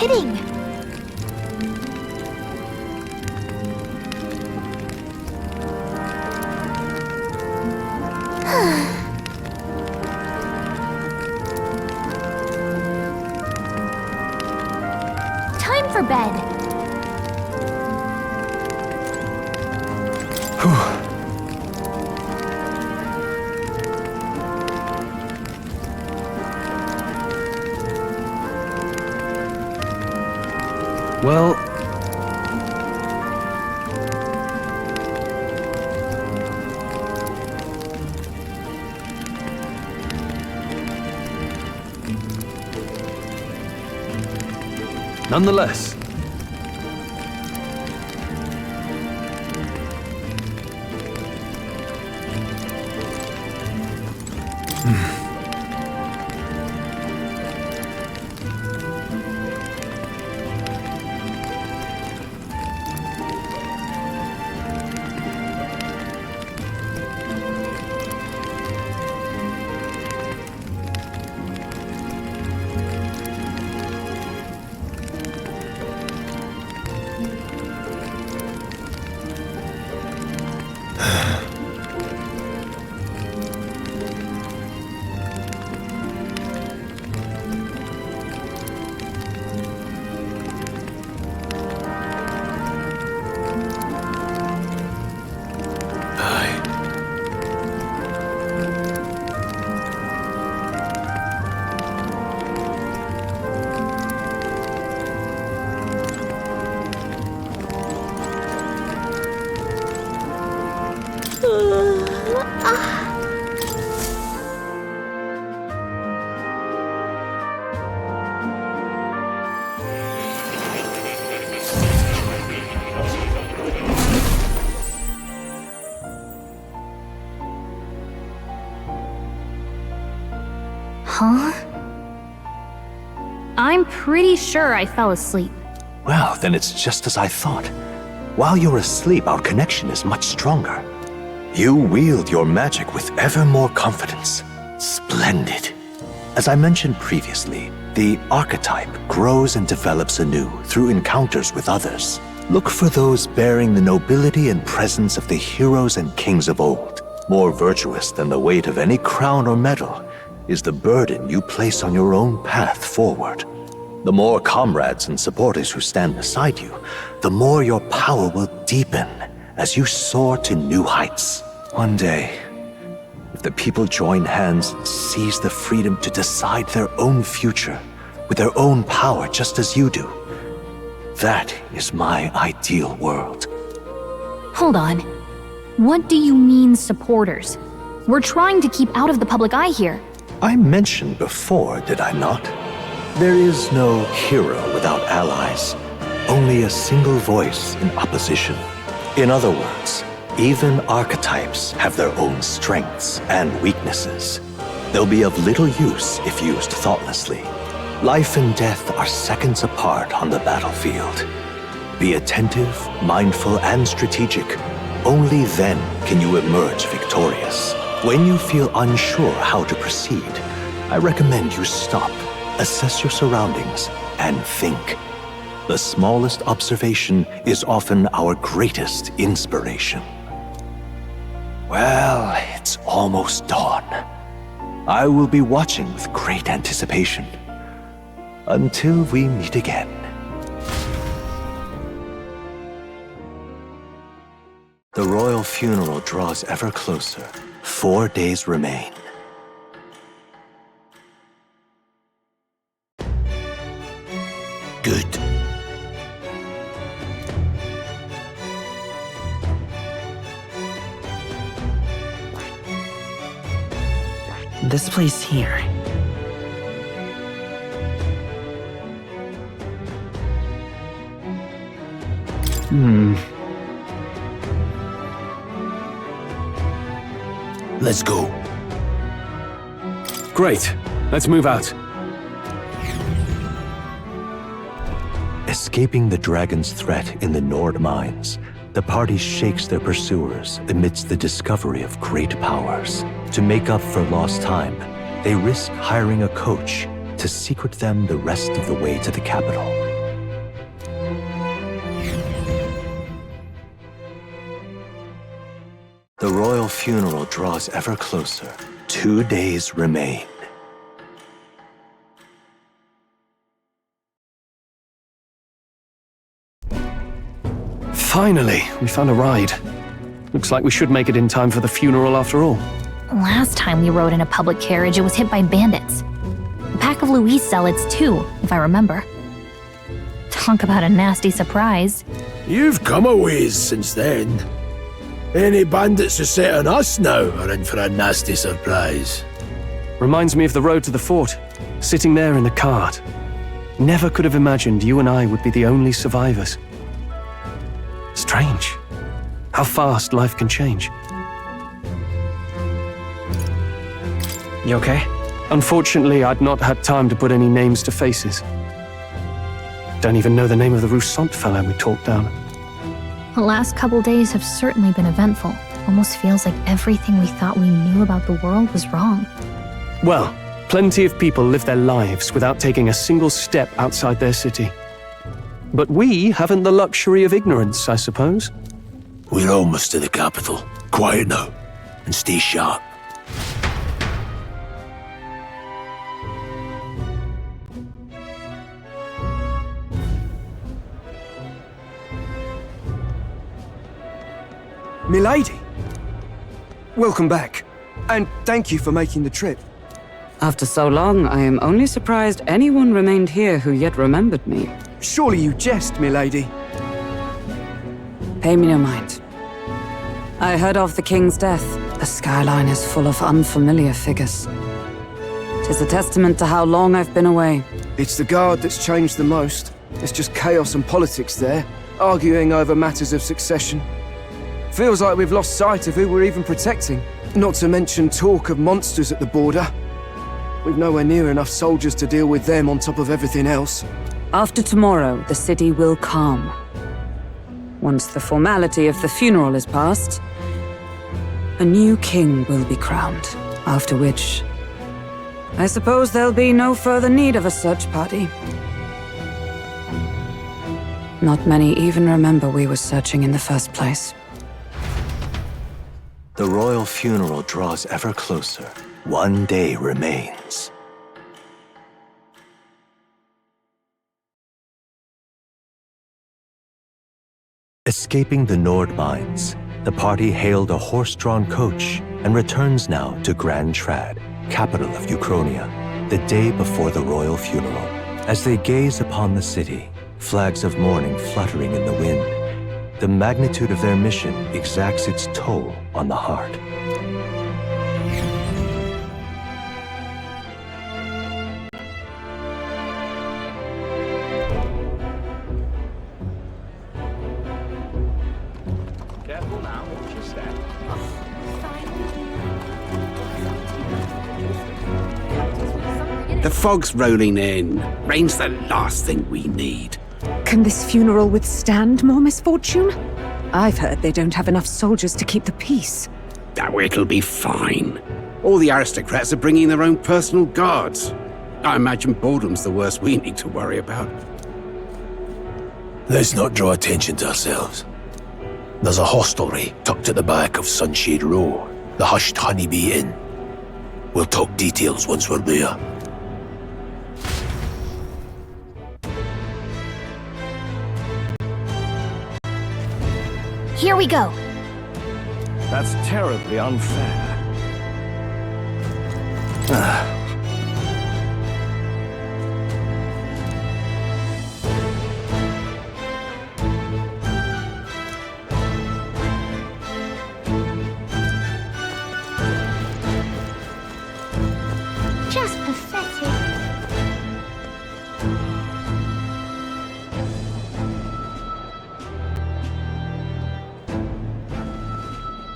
kidding. Time for bed. Well... Nonetheless... Huh? I'm pretty sure I fell asleep. Well, then it's just as I thought. While you're asleep, our connection is much stronger. You wield your magic with ever more confidence. Splendid. As I mentioned previously, the archetype grows and develops anew through encounters with others. Look for those bearing the nobility and presence of the heroes and kings of old. More virtuous than the weight of any crown or medal is the burden you place on your own path forward. The more comrades and supporters who stand beside you, the more your power will deepen as you soar to new heights. One day, if the people join hands and seize the freedom to decide their own future with their own power just as you do, that is my ideal world. Hold on. What do you mean, supporters? We're trying to keep out of the public eye here. I mentioned before, did I not? There is no hero without allies, only a single voice in opposition. In other words, even archetypes have their own strengths and weaknesses. They'll be of little use if used thoughtlessly. Life and death are seconds apart on the battlefield. Be attentive, mindful, and strategic. Only then can you emerge victorious. When you feel unsure how to proceed, I recommend you stop, assess your surroundings, and think. The smallest observation is often our greatest inspiration. Well, it's almost dawn. I will be watching with great anticipation. Until we meet again. The royal funeral draws ever closer. 4 days remain. Good. This place here. Let's go. Great. Let's move out. Escaping the dragon's threat in the Nord mines, the party shakes their pursuers amidst the discovery of great powers. To make up for lost time, they risk hiring a coach to secret them the rest of the way to the capital. royal funeral draws ever closer. 2 days remain. Finally, we found a ride. Looks like we should make it in time for the funeral after all. Last time we rode in a public carriage, it was hit by bandits. A pack of Louis zealots, too, if I remember. Talk about a nasty surprise. You've come a ways since then. Any bandits who set on us now are in for a nasty surprise. Reminds me of the road to the fort, sitting there in the cart. Never could have imagined you and I would be the only survivors. Strange. How fast life can change. You okay? Unfortunately, I'd not had time to put any names to faces. Don't even know the name of the Roussant fellow we talked down. The last couple days have certainly been eventful. Almost feels like everything we thought we knew about the world was wrong. Well, plenty of people live their lives without taking a single step outside their city. But we haven't the luxury of ignorance, I suppose. We're almost to the capital. Quiet now, and stay sharp. Milady! Welcome back, and thank you for making the trip. After so long, I am only surprised anyone remained here who yet remembered me. Surely you jest, milady. Pay me no mind. I heard of the king's death. The skyline is full of unfamiliar figures. 'Tis a testament to how long I've been away. It's the guard that's changed the most. It's just chaos and politics there, arguing over matters of succession. Feels like we've lost sight of who we're even protecting. Not to mention talk of monsters at the border. We've nowhere near enough soldiers to deal with them on top of everything else. After tomorrow, the city will calm. Once the formality of the funeral is past, a new king will be crowned, after which I suppose there'll be no further need of a search party. Not many even remember we were searching in the first place. The royal funeral draws ever closer. 1 day remains. Escaping the Nord mines, the party hailed a horse-drawn coach and returns now to Grand Trad, capital of Uchronia, the day before the royal funeral. As they gaze upon the city, flags of mourning fluttering in the wind, the magnitude of their mission exacts its toll on the heart. Careful now, watch your step. The fog's rolling in. Rain's the last thing we need. Can this funeral withstand more misfortune? I've heard they don't have enough soldiers to keep the peace. Oh, it'll be fine. All the aristocrats are bringing their own personal guards. I imagine boredom's the worst we need to worry about. Let's not draw attention to ourselves. There's a hostelry tucked at the back of Sunshade Row, the Hushed Honeybee Inn. We'll talk details once we're there. Here we go. That's terribly unfair. Just pathetic.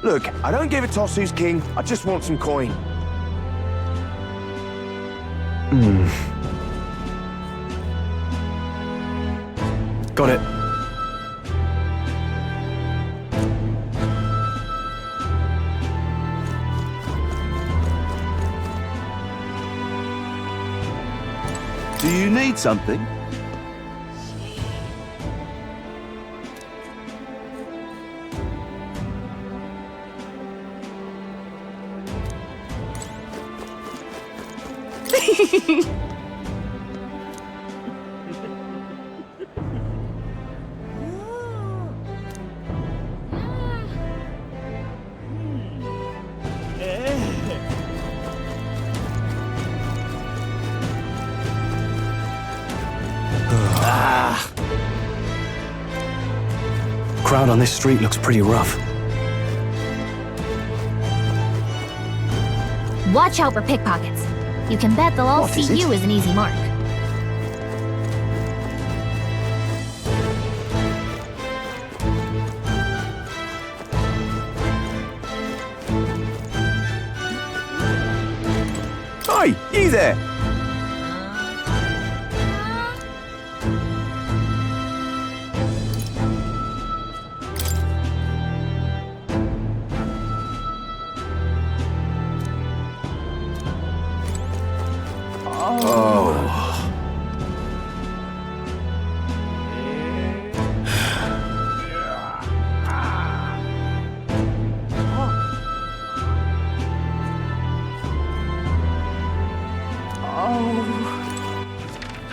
Look, I don't give a toss who's king, I just want some coin. Got it. Do you need something? Crowd on this street looks pretty rough. Watch out for pickpockets. You can bet they'll all What see is it? you as an easy mark. Hi, you there!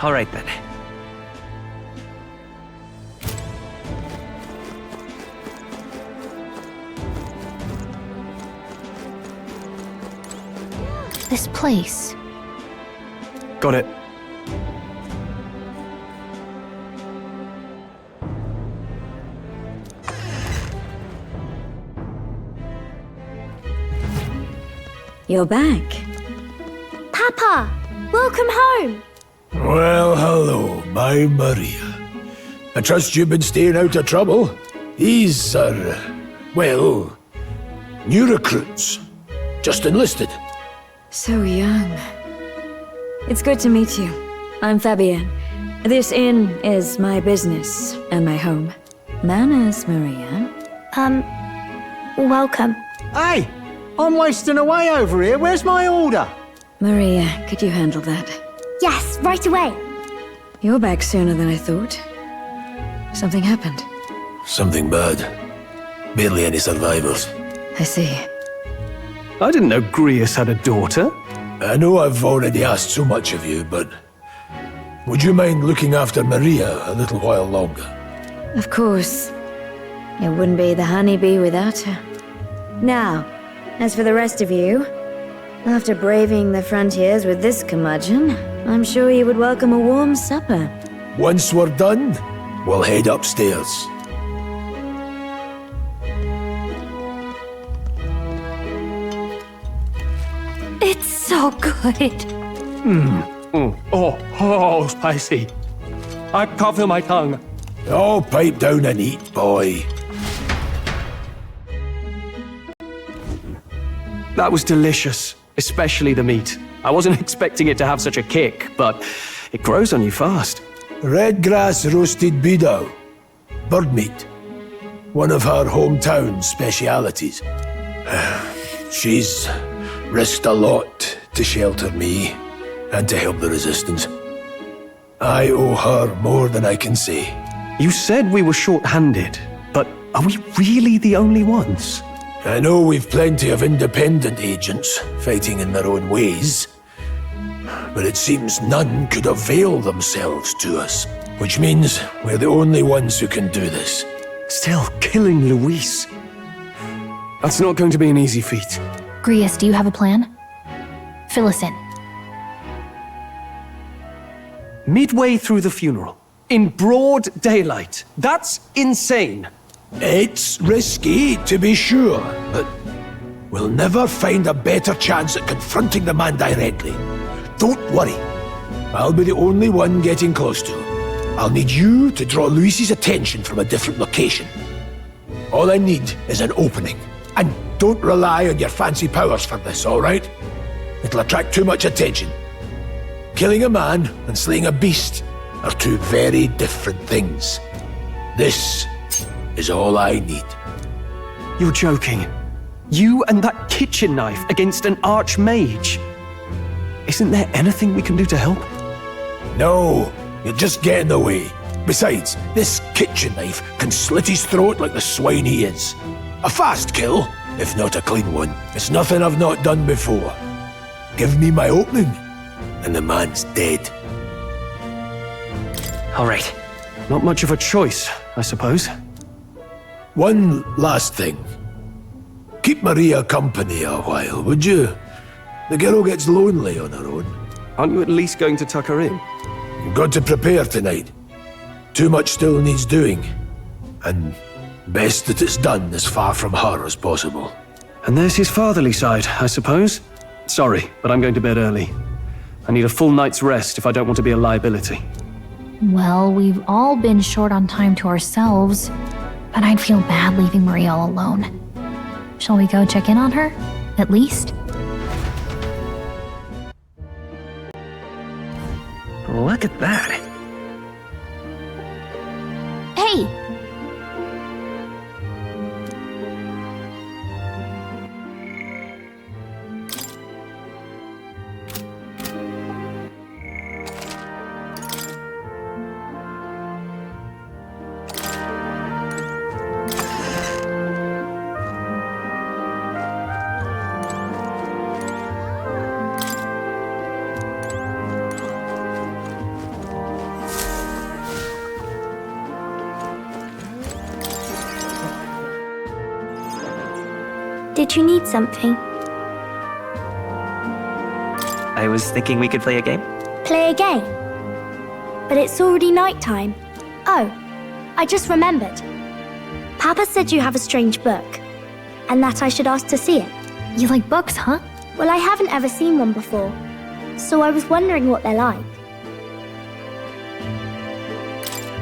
All right then. This place. Got it. You're back. Papa, welcome home. Well, hello, my Maria. I trust you've been staying out of trouble. These are, well, new recruits. Just enlisted. So young. It's good to meet you. I'm Fabienne. This inn is my business and my home. Manners, Maria. Welcome. Hey, I'm wasting away over here. Where's my order? Maria, could you handle that? Yes, right away. You're back sooner than I thought. Something happened. Something bad. Barely any survivors. I see. I didn't know Grius had a daughter. I know I've already asked so much of you, but would you mind looking after Maria a little while longer? Of course. It wouldn't be the honeybee without her. Now, as for the rest of you, after braving the frontiers with this curmudgeon, I'm sure you would welcome a warm supper. Once we're done, we'll head upstairs. It's so good. Oh, spicy. I can't feel my tongue. Oh, pipe down and eat, boy. That was delicious, especially the meat. I wasn't expecting it to have such a kick, but it grows on you fast. Red grass roasted beedow. Bird meat. One of her hometown specialities. She's risked a lot to shelter me and to help the resistance. I owe her more than I can say. You said we were short-handed, but are we really the only ones? I know we've plenty of independent agents fighting in their own ways, but it seems none could avail themselves to us, which means we're the only ones who can do this. Still, killing Luis. That's not going to be an easy feat. Grius, do you have a plan? Fill us in. Midway through the funeral, in broad daylight. That's insane. It's risky, to be sure, but we'll never find a better chance at confronting the man directly. Don't worry. I'll be the only one getting close to him. I'll need you to draw Luis's attention from a different location. All I need is an opening. And don't rely on your fancy powers for this, all right? It'll attract too much attention. Killing a man and slaying a beast are two very different things. This is all I need. You're joking. You and that kitchen knife against an archmage. Isn't there anything we can do to help? No, you'll just get in the way. Besides, this kitchen knife can slit his throat like the swine he is. A fast kill, if not a clean one. It's nothing I've not done before. Give me my opening, and the man's dead. All right. Not much of a choice, I suppose. One last thing. Keep Maria company a while, would you? The girl gets lonely on her own. Aren't you at least going to tuck her in? You've got to prepare tonight. Too much still needs doing. And best that it's done as far from her as possible. And there's his fatherly side, I suppose. Sorry, but I'm going to bed early. I need a full night's rest if I don't want to be a liability. Well, we've all been short on time to ourselves, but I'd feel bad leaving Maria all alone. Shall we go check in on her? At least? Look at that. Hey! Did you need something? I was thinking we could play a game. Play a game? But it's already nighttime. Oh, I just remembered. Papa said you have a strange book, and that I should ask to see it. You like books, huh? Well, I haven't ever seen one before, so I was wondering what they're like.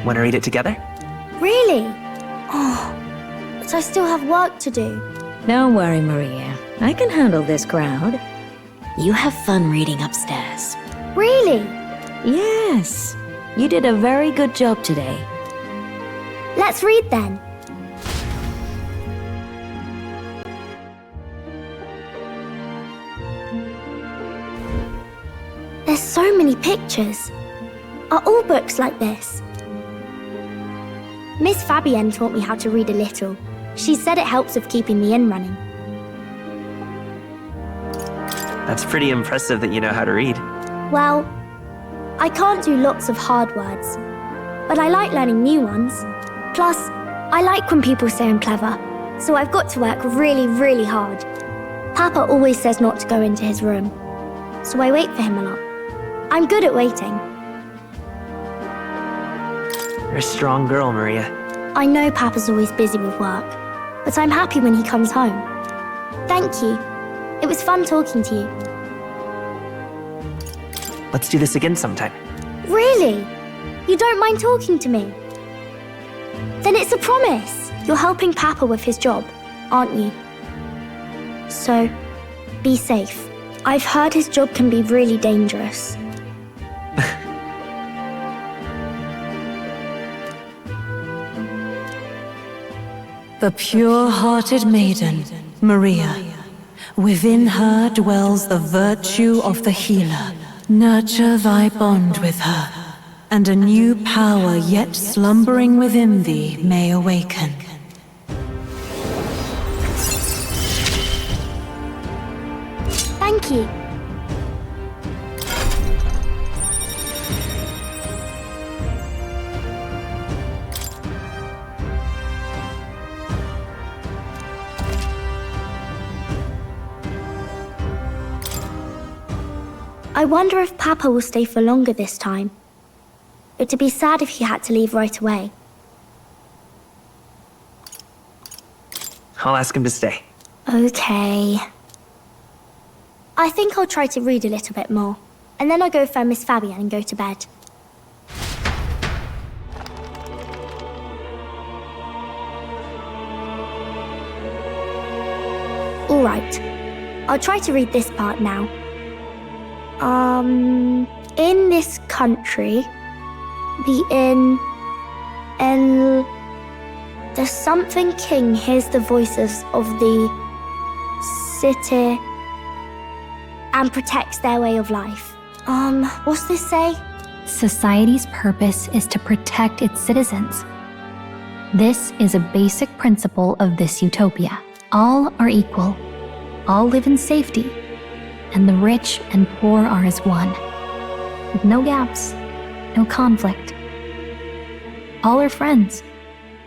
Want to read it together? Really? Oh, but I still have work to do. Don't worry, Maria. I can handle this crowd. You have fun reading upstairs. Really? Yes. You did a very good job today. Let's read then. There's so many pictures. Are all books like this? Miss Fabienne taught me how to read a little. She said it helps with keeping the inn running. That's pretty impressive that you know how to read. Well, I can't do lots of hard words, but I like learning new ones. Plus, I like when people say I'm clever, so I've got to work really, really hard. Papa always says not to go into his room, so I wait for him a lot. I'm good at waiting. You're a strong girl, Maria. I know Papa's always busy with work, but I'm happy when he comes home. Thank you. It was fun talking to you. Let's do this again sometime. Really? You don't mind talking to me? Then it's a promise. You're helping Papa with his job, aren't you? So, be safe. I've heard his job can be really dangerous. The pure-hearted maiden, Maria. Within her dwells the virtue of the healer. Nurture thy bond with her, and a new power yet slumbering within thee may awaken. Thank you. I wonder if Papa will stay for longer this time. It'd be sad if he had to leave right away. I'll ask him to stay. Okay. I think I'll try to read a little bit more, and then I'll go find Miss Fabienne and go to bed. All right. I'll try to read this part now. In this country, the something king hears the voices of the city and protects their way of life. What's this say? Society's purpose is to protect its citizens. This is a basic principle of this utopia. All are equal. All live in safety. And the rich and poor are as one. with no gaps, no conflict. All are friends,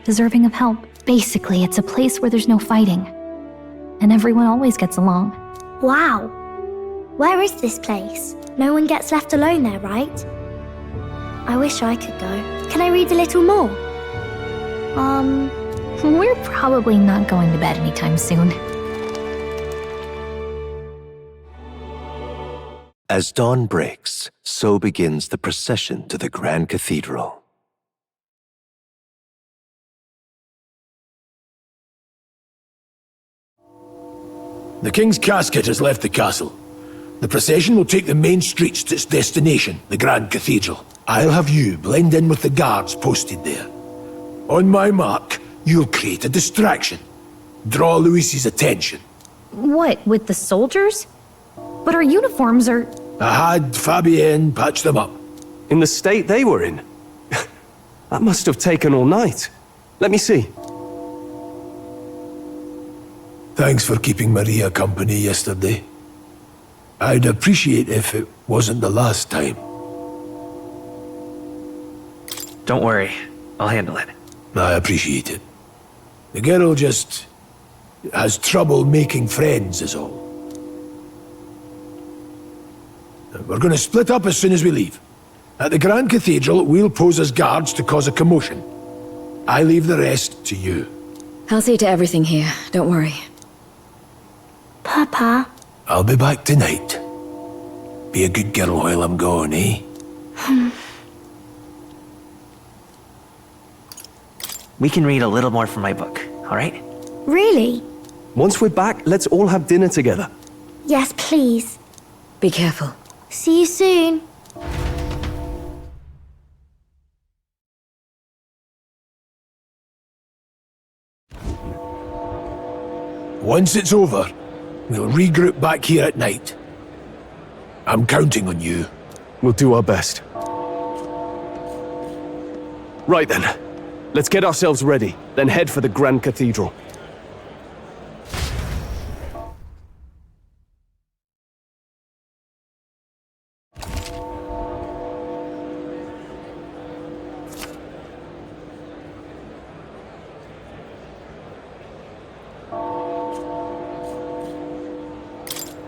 deserving of help. Basically, it's a place where there's no fighting, and everyone always gets along. Wow. Where is this place? No one gets left alone there, right? I wish I could go. Can I read a little more? We're probably not going to bed anytime soon. As dawn breaks, so begins the procession to the Grand Cathedral. The King's casket has left the castle. The procession will take the main streets to its destination, the Grand Cathedral. I'll have you blend in with the guards posted there. On my mark, you'll create a distraction. Draw Luis's attention. What, with the soldiers? But our uniforms are... I had Fabienne patch them up. In the state they were in? That must have taken all night. Let me see. Thanks for keeping Maria company yesterday. I'd appreciate if it wasn't the last time. Don't worry, I'll handle it. I appreciate it. The girl just has trouble making friends is all. We're going to split up as soon as we leave. At the Grand Cathedral, we'll pose as guards to cause a commotion. I leave the rest to you. I'll see to everything here, don't worry. Papa. I'll be back tonight. Be a good girl while I'm gone, eh? We can read a little more from my book, all right? Really? Once we're back, let's all have dinner together. Yes, please. Be careful. See you soon. Once it's over, we'll regroup back here at night. I'm counting on you. We'll do our best. Right then. Let's get ourselves ready, then head for the Grand Cathedral.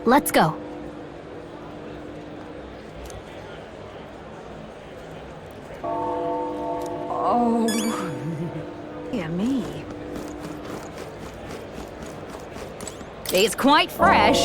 Let's go. It's quite fresh.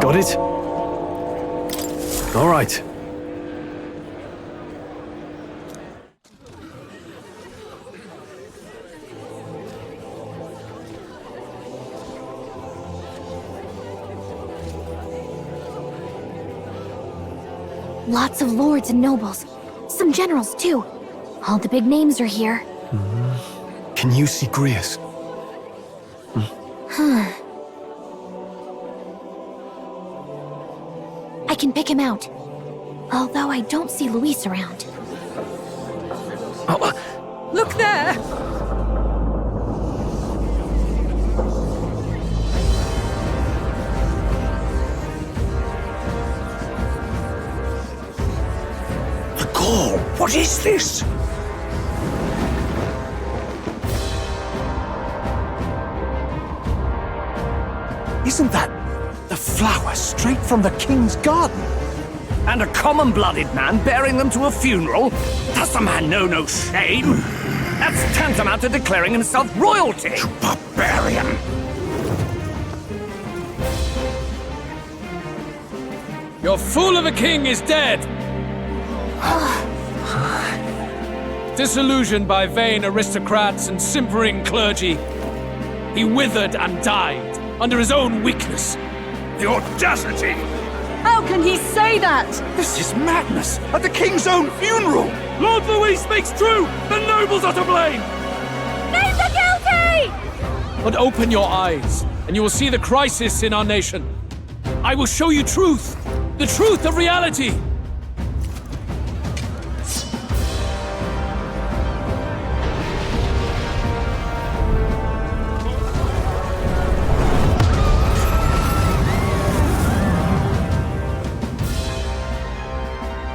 Got it? All right. Lots of lords and nobles. Some generals, too. All the big names are here. Can you see Grius? I can pick him out. Although I don't see Luis around. Look there! The Gaul, what is this? Isn't that the flower straight from the king's garden? And a common-blooded man bearing them to a funeral? Does the man know no shame? That's tantamount to declaring himself royalty! You barbarian! Your fool of a king is dead! Disillusioned by vain aristocrats and simpering clergy, he withered and died under his own weakness. The audacity! How can he say that? This is madness! At the king's own funeral! Lord Louis speaks true! The nobles are to blame! Names are guilty! But open your eyes, and you will see the crisis in our nation. I will show you truth! The truth of reality!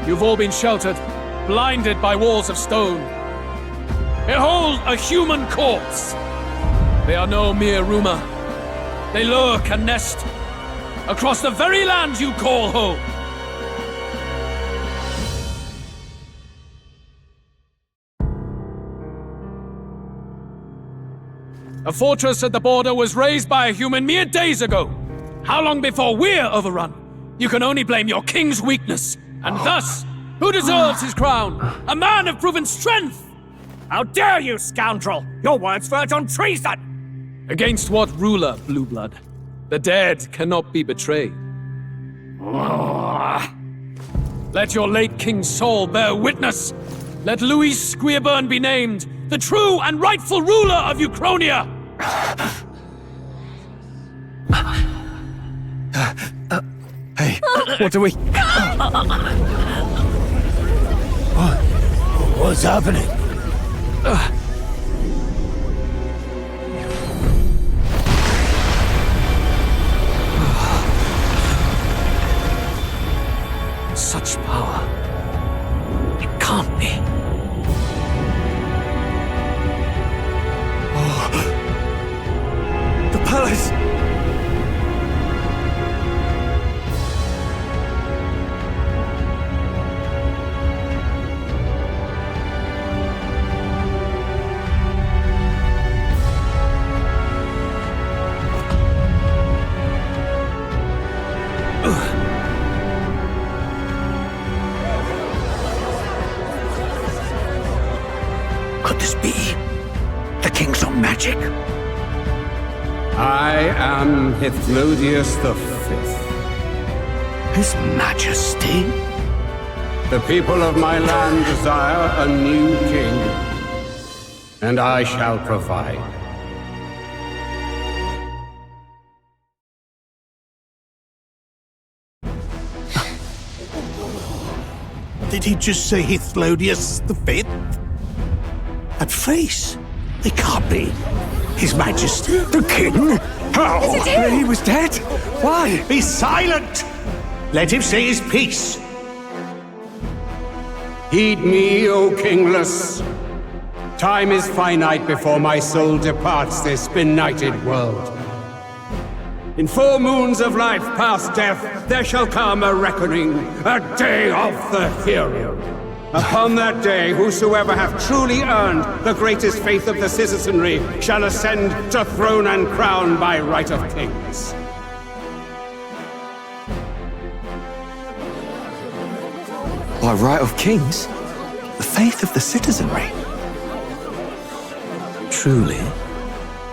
You've all been sheltered, blinded by walls of stone. Behold a human corpse! They are no mere rumor. They lurk and nest across the very land you call home. A fortress at the border was raised by a human mere days ago. How long before we're overrun? You can only blame your king's weakness. And thus, who deserves his crown? A man of proven strength! How dare you, scoundrel! Your words verge on treason! Against what ruler, Blue Blood? The dead cannot be betrayed. Let your late king's soul bear witness. Let Louis Squeerburn be named the true and rightful ruler of Uchronia! Hey, what do we... What's happening? Such power. It can't be. The palace! Could this be the king's own magic? I am Hithlodius V. His Majesty? The people of my land desire a new king, and I shall provide. Did he just say Hithlodius V? That face? It can't be. His Majesty, the King? How? Is it him? He was dead? Why? Be silent! Let him say his piece. Heed me, O kingless. Time is finite before my soul departs this benighted world. In 4 moons of life past death, there shall come a reckoning, a day of the hero. Upon that day, whosoever hath truly earned the greatest faith of the citizenry shall ascend to throne and crown by right of kings. By right of kings? The faith of the citizenry? Truly?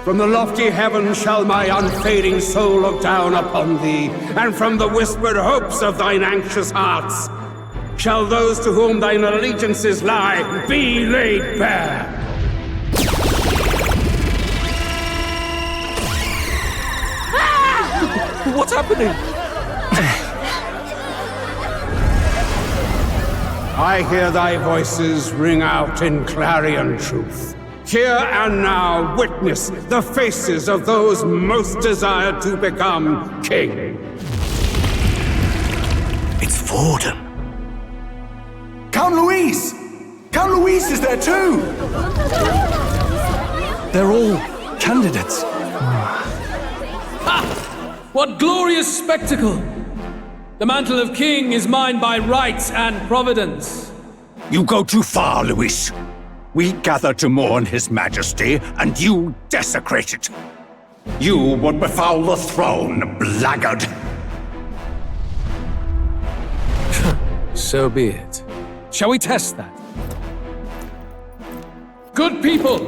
From the lofty heavens shall my unfading soul look down upon thee, and from the whispered hopes of thine anxious hearts shall those to whom thine allegiances lie be laid bare. What's happening? I hear thy voices ring out in clarion truth. Here and now witness the faces of those most desired to become king. It's Vorden. Count Louise! Count Louise is there too! They're all candidates. Ha! What glorious spectacle! The mantle of king is mine by right and providence. You go too far, Louis. We gather to mourn his majesty, and you desecrate it. You would befoul the throne, blackguard. So be it. Shall we test that? Good people,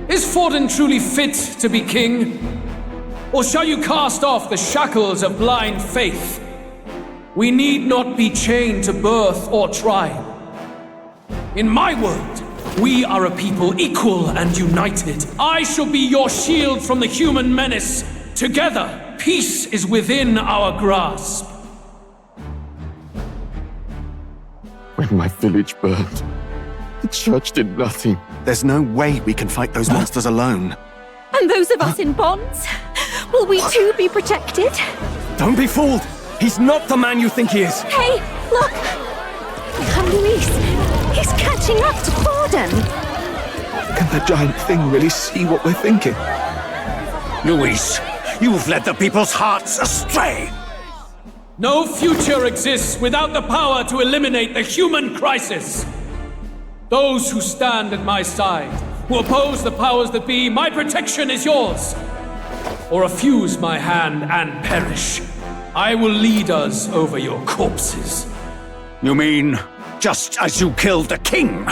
is Vorden truly fit to be king? Or shall you cast off the shackles of blind faith? We need not be chained to birth or tribe. In my world, we are a people equal and united. I shall be your shield from the human menace. Together, peace is within our grasp. When my village burned, the church did nothing. There's no way we can fight those monsters alone. And those of us in bonds? Will we too be protected? Don't be fooled! He's not the man you think he is! Hey, look! And Luis, he's catching up to Borden! Can the giant thing really see what we're thinking? Luis, you've led the people's hearts astray! No future exists without the power to eliminate the human crisis. Those who stand at my side, who oppose the powers that be, my protection is yours. Or refuse my hand and perish. I will lead us over your corpses. You mean, just as you killed the king?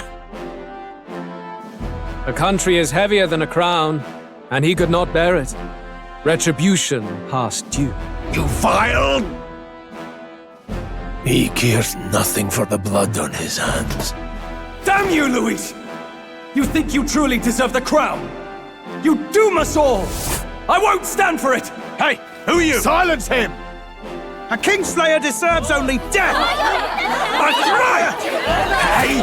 A country is heavier than a crown, and he could not bear it. Retribution past due. You vile... He cares nothing for the blood on his hands. Damn you, Luis! You think you truly deserve the crown? You doom us all! I won't stand for it! Hey, who are you? Silence him! A Kingslayer deserves only death! That's right! Hey!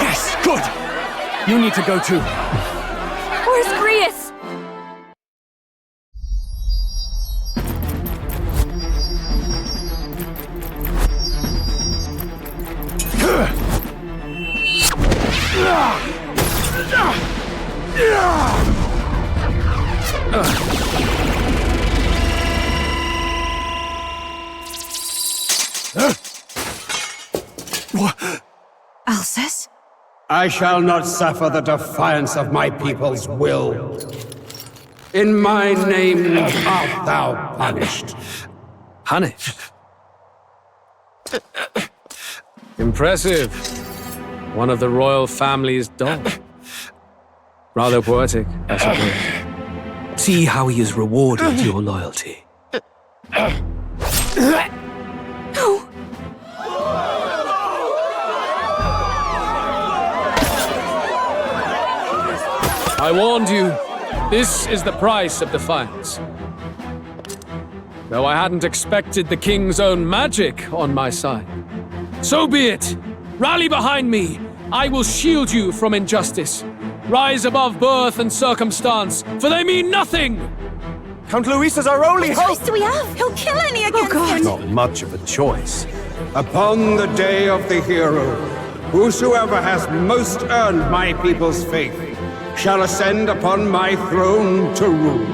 Yes, good! You need to go too. Where's Grius? Alcest? I shall not suffer the defiance of my people's will. In my name art thou punished. Punished? Impressive. One of the royal family's dog. Rather poetic, I suppose. See how he has rewarded your loyalty. No! I warned you. This is the price of defiance. Though I hadn't expected the king's own magic on my side. So be it. Rally behind me. I will shield you from injustice. Rise above birth and circumstance, for they mean nothing! Count Luis is our only hope! What choice do we have? He'll kill any against him! Not much of a choice. Upon the day of the hero, whosoever has most earned my people's faith shall ascend upon my throne to rule,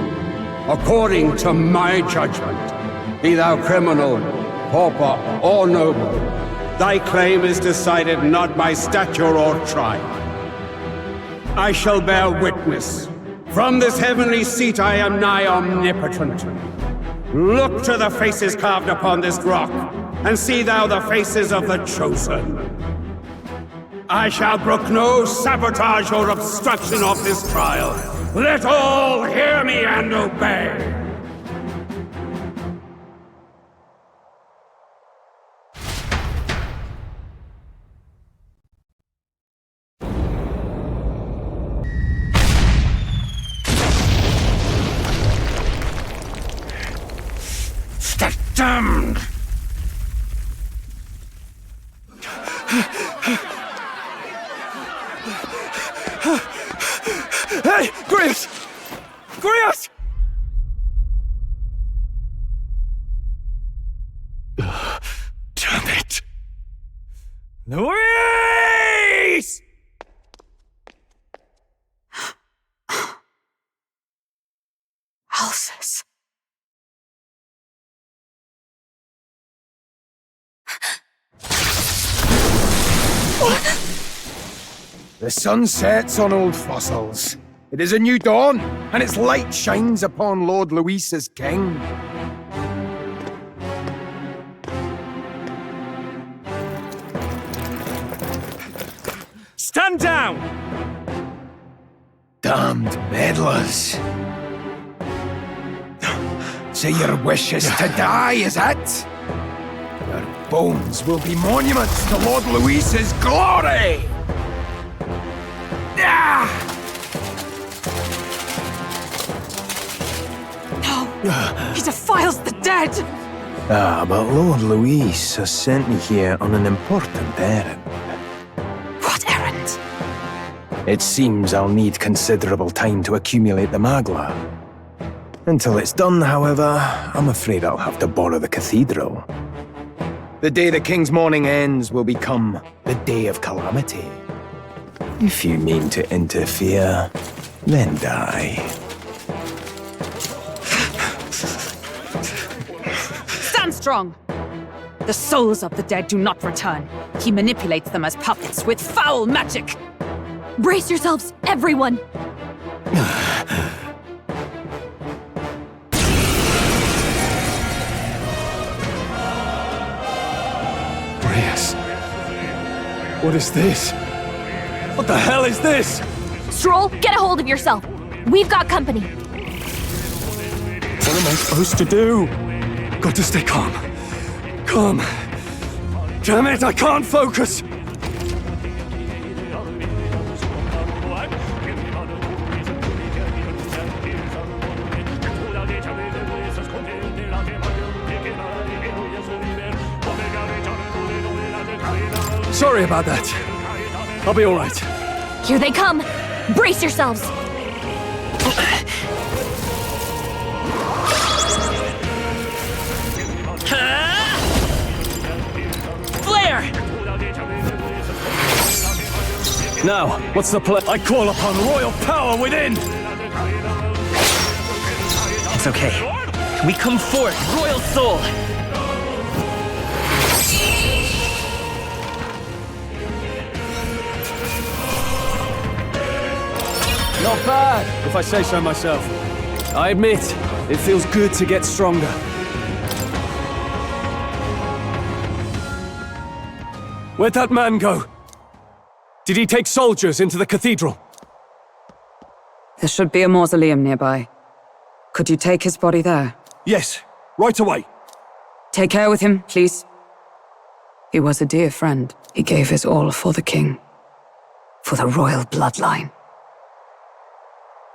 according to my judgment. Be thou criminal, pauper, or noble, thy claim is decided not by stature or tribe. I shall bear witness. From this heavenly seat I am nigh omnipotent. Look to the faces carved upon this rock, and see thou the faces of the chosen. I shall brook no sabotage or obstruction of this trial. Let all hear me and obey. Damned! Hey! Grius! Grius! Damn it! Luis! Alcest. The sun sets on old fossils. It is a new dawn, and its light shines upon Lord Luis as king. Stand down! Damned meddlers. So your wish is to die, is it? Your bones will be monuments to Lord Luis's glory! No! He defiles the dead! Ah, but Lord Luis has sent me here on an important errand. What errand? It seems I'll need considerable time to accumulate the Magla. Until it's done, however, I'm afraid I'll have to borrow the cathedral. The day the King's morning ends will become the day of calamity. If you mean to interfere, then die. Stand strong! The souls of the dead do not return. He manipulates them as puppets with foul magic! Brace yourselves, everyone! Reyes. What is this? What the hell is this? Stroll, get a hold of yourself. We've got company. What am I supposed to do? Got to stay calm. Calm. Damn it, I can't focus! Sorry about that. I'll be all right. Here they come. Brace yourselves. Flare! Now, what's the plan? I call upon royal power within! It's okay. We come forth, royal soul! Not bad, if I say so myself. I admit, it feels good to get stronger. Where'd that man go? Did he take soldiers into the cathedral? There should be a mausoleum nearby. Could you take his body there? Yes, right away. Take care with him, please. He was a dear friend. He gave his all for the king. For the royal bloodline.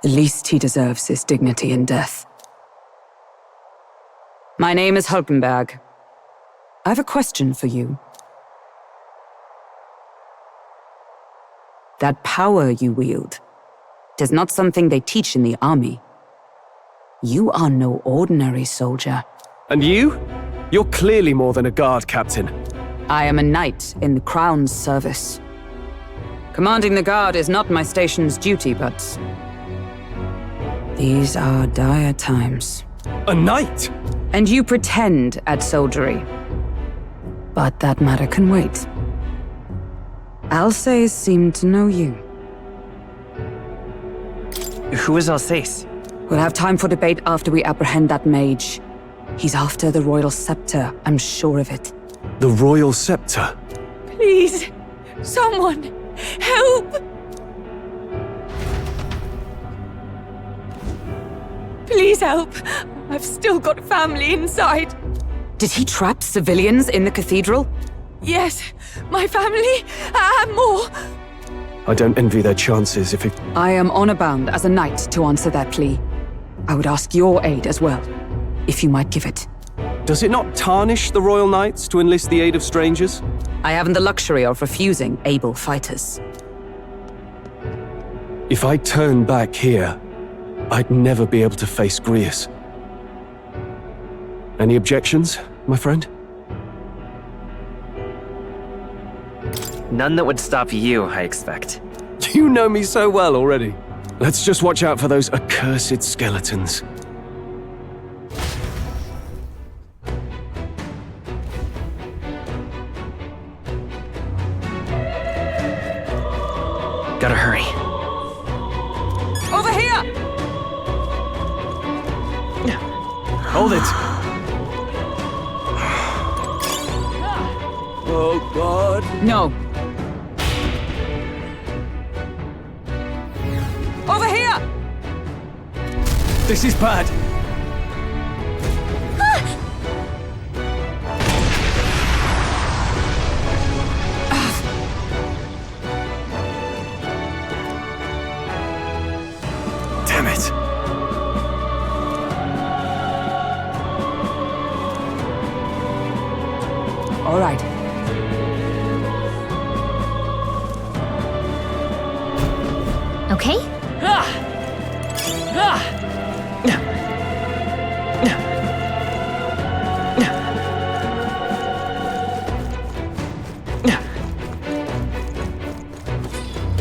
The least he deserves is dignity in death. My name is Hulkenberg. I have a question for you. That power you wield, it is not something they teach in the army. You are no ordinary soldier. And you? You're clearly more than a guard captain. I am a knight in the Crown's service. Commanding the guard is not my station's duty, but these are dire times. A knight? And you pretend at soldiery. But that matter can wait. Alsace seemed to know you. Who is Alsace? We'll have time for debate after we apprehend that mage. He's after the royal scepter, I'm sure of it. The royal scepter? Please, someone, help! Please help. I've still got family inside. Did he trap civilians in the cathedral? Yes, my family, and more. I don't envy their chances if it... I am honor bound as a knight to answer that plea. I would ask your aid as well, if you might give it. Does it not tarnish the royal knights to enlist the aid of strangers? I haven't the luxury of refusing able fighters. If I turn back here, I'd never be able to face Grius. Any objections, my friend? None that would stop you, I expect. You know me so well already. Let's just watch out for those accursed skeletons. Gotta hurry. Over here! Hold it! Oh, God. No. Over here! This is bad. All right. Okay?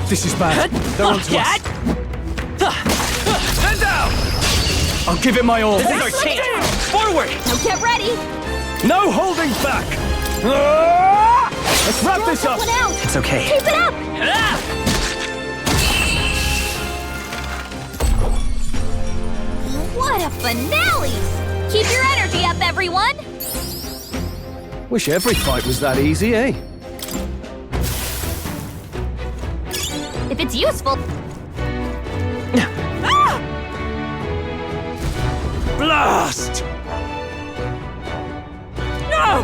This is bad. They're on to us. Stand down! I'll give it my all. This is our chance! Forward! Now get ready! No holding back! Let's wrap this up! One out. It's okay. Keep it up! What a finale! Keep your energy up, everyone! Wish every fight was that easy, eh? If it's useful. Blast! No!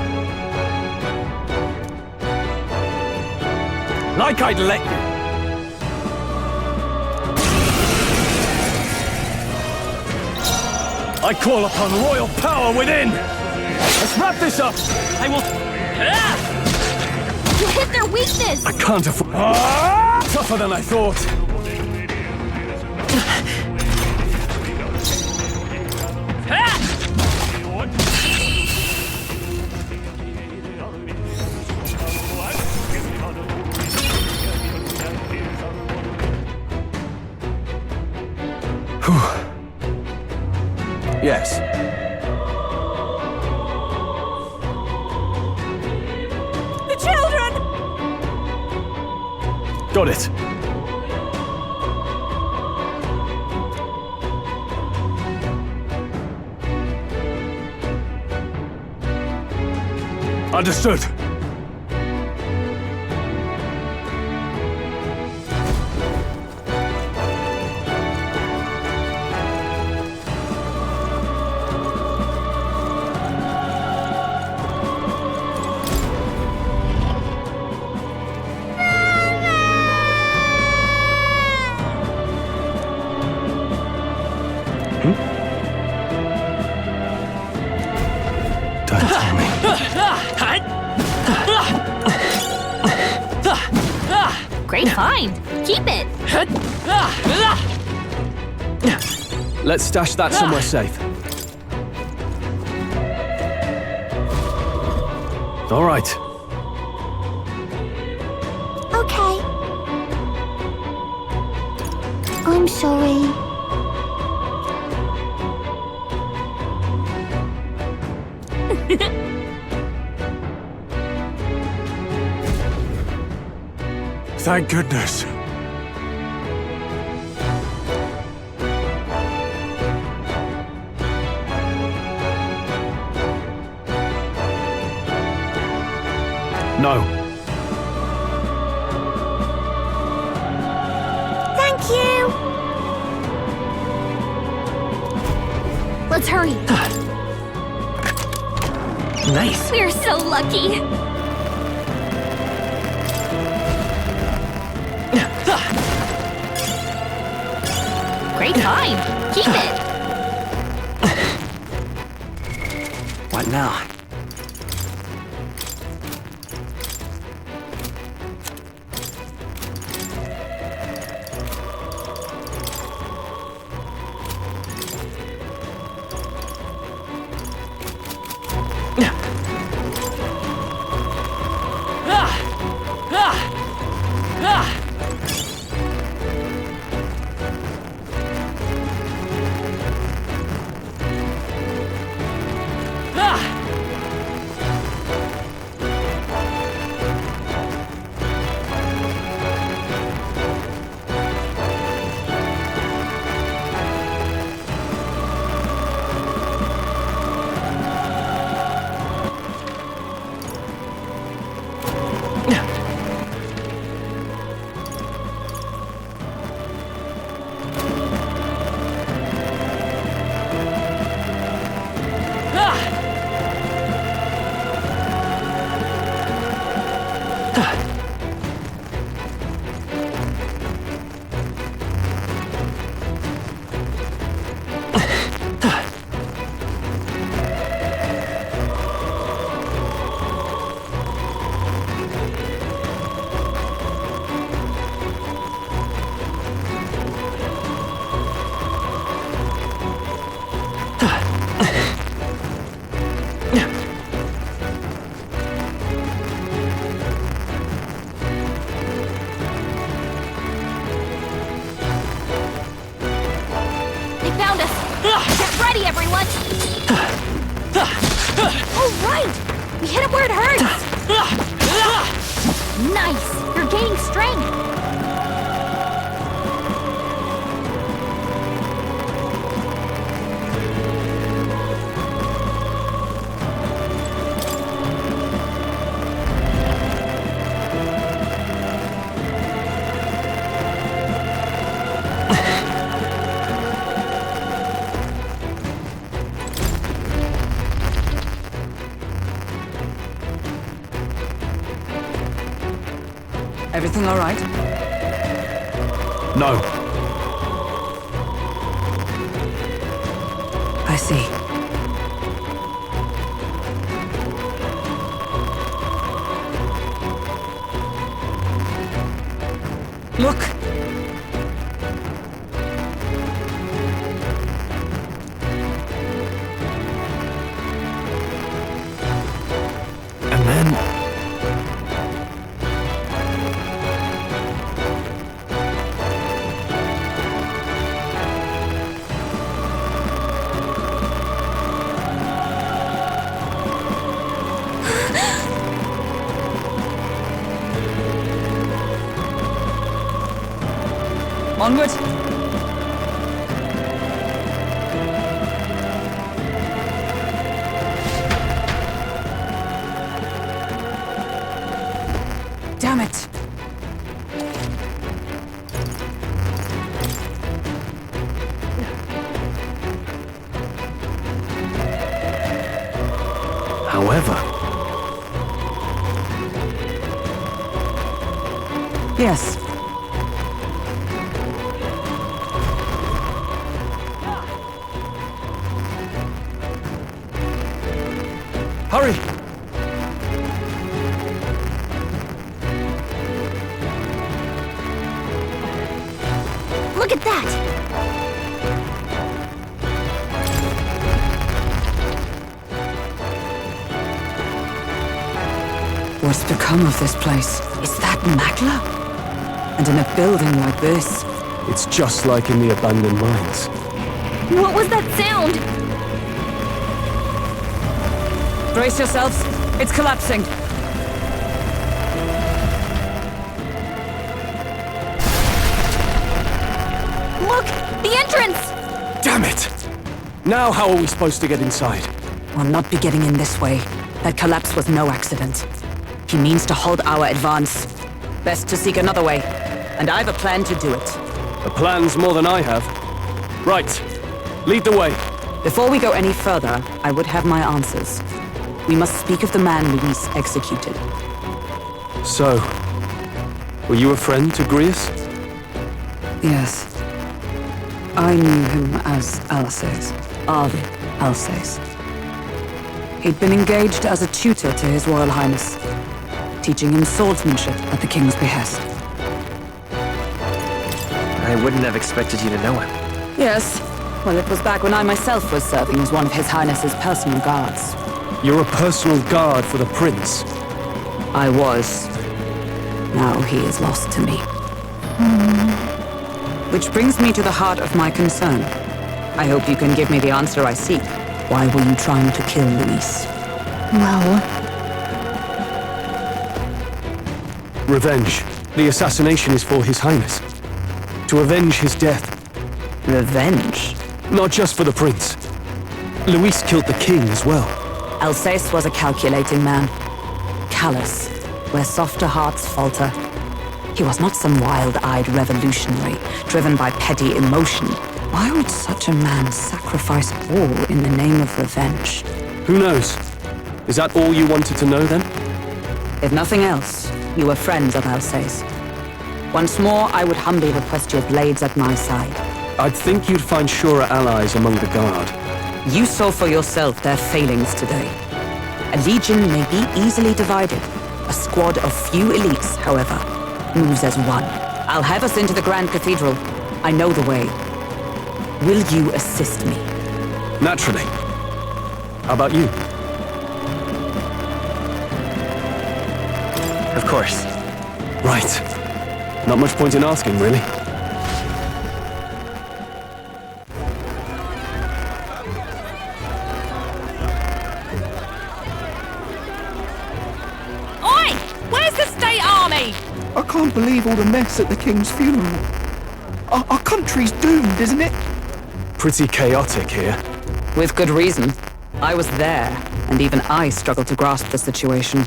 Like I'd let you. I call upon royal power within! Let's wrap this up! I will... You hit their weakness! I can't afford... Tougher than I thought. Yes. The children! Got it. Understood. Great find! Keep it! Let's stash that somewhere safe. All right. Okay. I'm sorry. Thank goodness. No. Thank you! Let's hurry! Nice. We're so lucky! Great find! Keep it! What now? hit him where it hurts! Nice! You're gaining strength! Everything all right? No. I see. Look! And then... Onward! Damn it! However... Yes. Hurry! Look at that! What's become of this place? Is that Magla? And in a building like this? It's just like in the abandoned mines. What was that sound? Brace yourselves. It's collapsing. Look! The entrance! Damn it! Now how are we supposed to get inside? We'll not be getting in this way. That collapse was no accident. He means to hold our advance. Best to seek another way. And I've a plan to do it. A plan's more than I have. Right. Lead the way. Before we go any further, I would have my answers. We must speak of the man Luis executed. So, were you a friend to Grius? Yes. I knew him as Alsace. Arvid Alsace. He'd been engaged as a tutor to His Royal Highness, teaching him swordsmanship at the King's behest. I wouldn't have expected you to know him. Yes. Well, it was back when I myself was serving as one of His Highness's personal guards. You're a personal guard for the Prince. I was. Now he is lost to me. Which brings me to the heart of my concern. I hope you can give me the answer I seek. Why were you trying to kill Luis? Well... Revenge. The assassination is for His Highness. To avenge his death. Revenge? Not just for the Prince. Luis killed the King as well. Alsace was a calculating man. Callous, where softer hearts falter. He was not some wild-eyed revolutionary, driven by petty emotion. Why would such a man sacrifice all in the name of revenge? Who knows? Is that all you wanted to know then? If nothing else, you were friends of Alsace. Once more, I would humbly request your blades at my side. I'd think you'd find surer allies among the Guard. You saw for yourself their failings today. A legion may be easily divided. A squad of few elites, however, moves as one. I'll have us into the Grand Cathedral. I know the way. Will you assist me? Naturally. How about you? Of course. Right. Not much point in asking, really. can't believe all the mess at the King's funeral. Our country's doomed, isn't it? Pretty chaotic here. With good reason. I was there, and even I struggled to grasp the situation.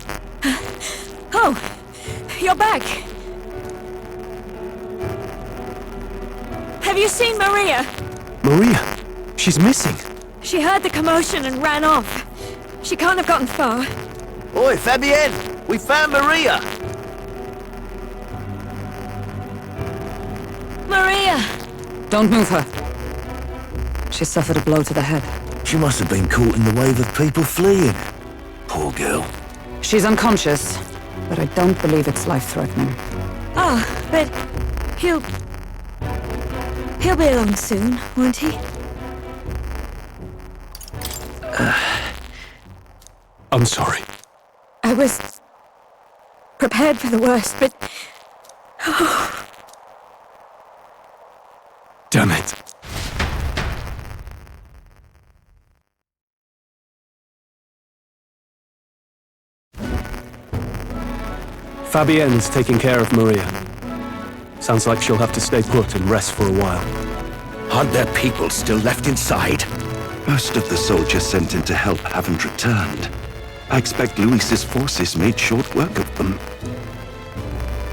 Oh, you're back. Have you seen Maria? Maria? She's missing. She heard the commotion and ran off. She can't have gotten far. Oi, Fabienne! We found Maria! Maria! Don't move her. She suffered a blow to the head. She must have been caught in the wave of people fleeing. Poor girl. She's unconscious, but I don't believe it's life-threatening. Oh, but he'll be along soon, won't he? I'm sorry. I was prepared for the worst, but... Damn it. Fabienne's taking care of Maria. Sounds like she'll have to stay put and rest for a while. Aren't there people still left inside? Most of the soldiers sent in to help haven't returned. I expect Luis's forces made short work of them.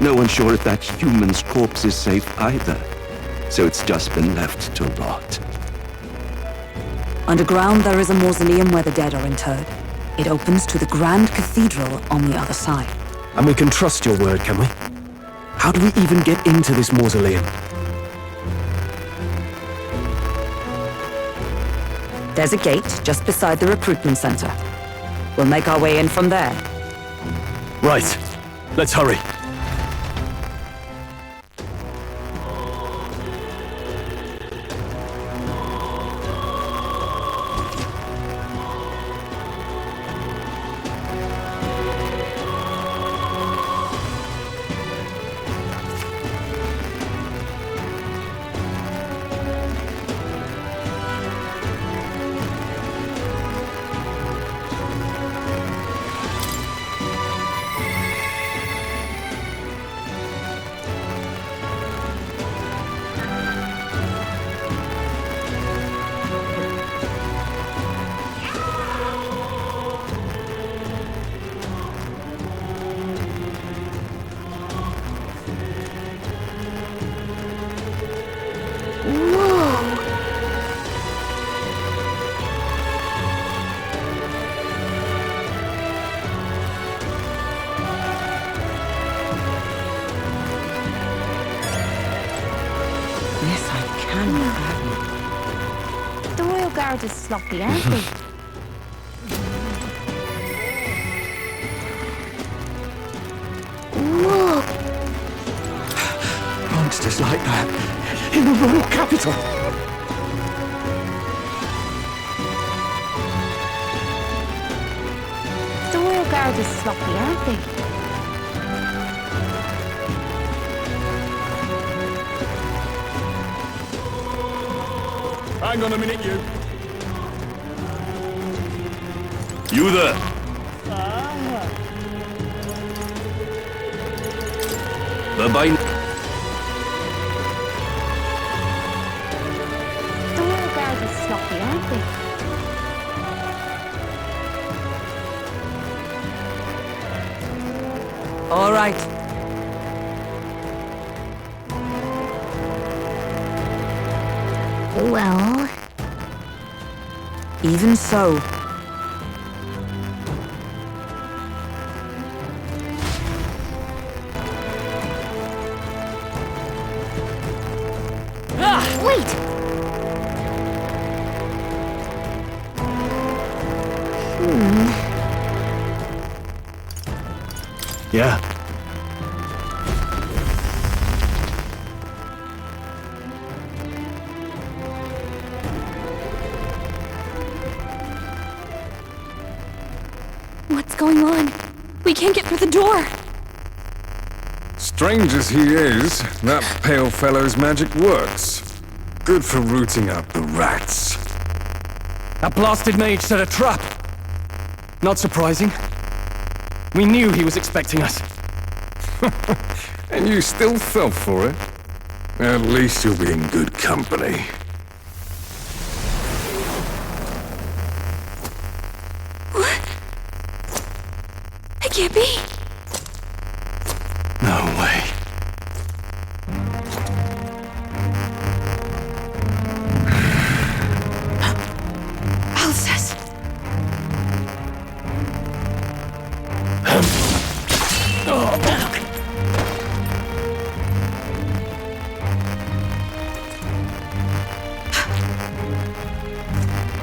No one's sure if that human's corpse is safe either, so it's just been left to rot. Underground, there is a mausoleum where the dead are interred. It opens to the Grand Cathedral on the other side. And we can trust your word, can we? How do we even get into this mausoleum? There's a gate just beside the recruitment center. We'll make our way in from there. Right. Let's hurry. Yes, I can. The Royal Guard is sloppy, aren't they? Monsters like that in the royal capital. The Royal Guard is sloppy, aren't they? Hang on a minute, you. You there? The bind. The Royal Guard is sloppy, aren't they? All right. Well... Even so. Wait! Yeah. What's going on? We can't get through the door. Strange as he is, that pale fellow's magic works. Good for rooting out the rats. That blasted mage set a trap. Not surprising. We knew he was expecting us. And you still fell for it? At least you'll be in good company. What? It can't be. No way. Alsace.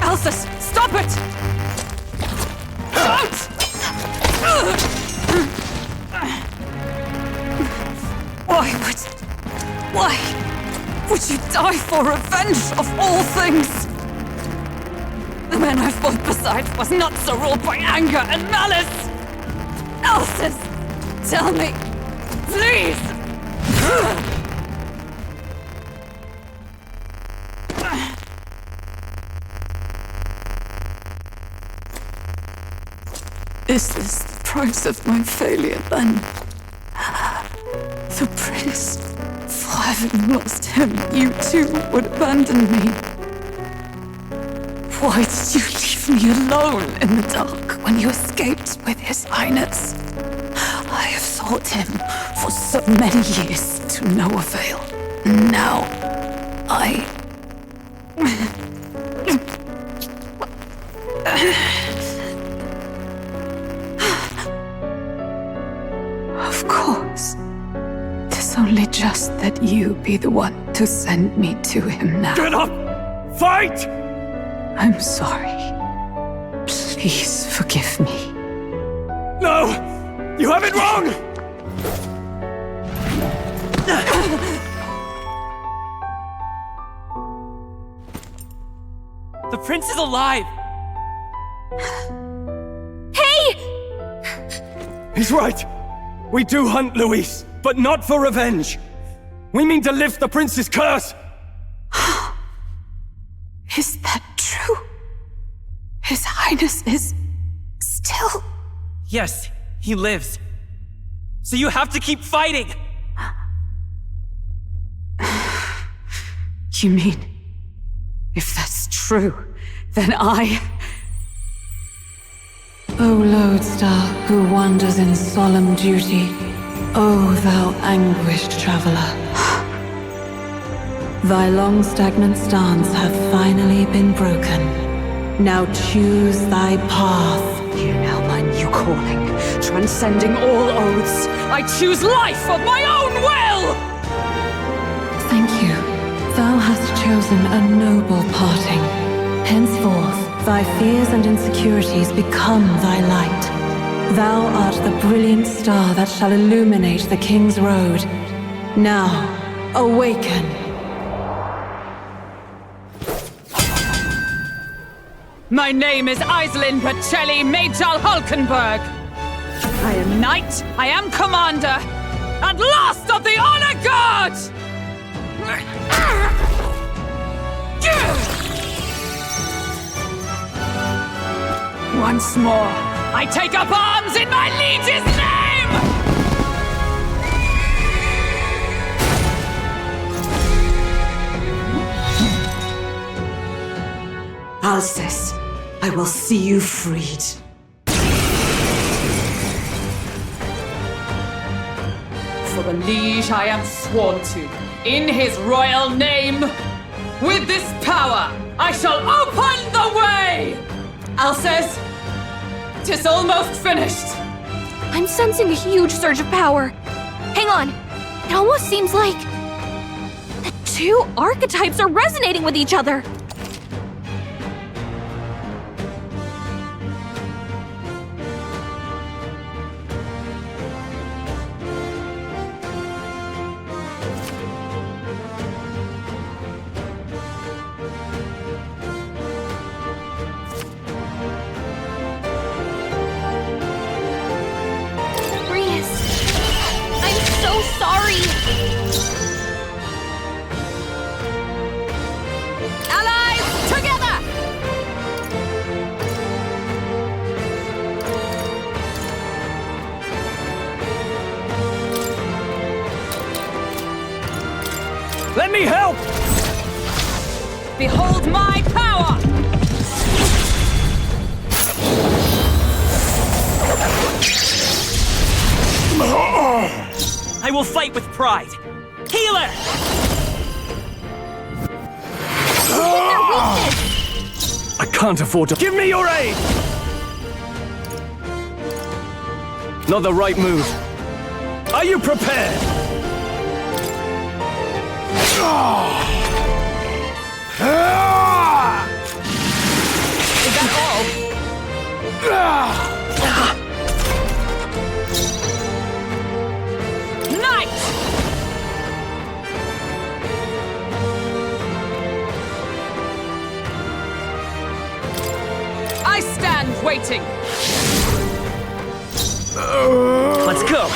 Alsace, stop it! Why would you die for revenge of all things? The man I fought beside was not so ruled by anger and malice. Alsace, tell me, please. Is this the price of my failure, then? The prince, for having lost him, you too would abandon me. Why did you leave me alone in the dark when you escaped with his highness? I have sought him for so many years to no avail. Now, Of course. 'Tis only just that you be the one to send me to him now. Get up! Fight! I'm sorry. Please forgive me. No! You have it wrong! The prince is alive! Hey! He's right. We do hunt Luis, but not for revenge. We mean to lift the prince's curse. Is that true? His Highness is still... Yes, he lives. So you have to keep fighting! You mean, if that's true, then I... O lodestar who wanders in solemn duty, O thou anguished traveler. Thy long stagnant stance hath finally been broken. Now choose thy path. Hear now my new calling, transcending all oaths. I choose life of my own will! Thank you. Thou hast chosen a noble parting. Henceforth, thy fears and insecurities become thy light. Thou art the brilliant star that shall illuminate the King's Road. Now, awaken. My name is Iselin Pacelli Majal Hulkenberg. I am knight, I am commander, and last of the Honor Guard! Once more, I take up arms in my liege's name! Alsace, I will see you freed. For the liege I am sworn to, in his royal name, with this power, I shall open the way! Alsace, 'tis almost finished. I'm sensing a huge surge of power. Hang on. It almost seems like the two archetypes are resonating with each other. Sorry. Ally! me help! Behold my power! I will fight with pride. Healer! I can't afford to. Give me your aid! Not the right move. Are you prepared? Is that all? Knight! I stand waiting. Let's go!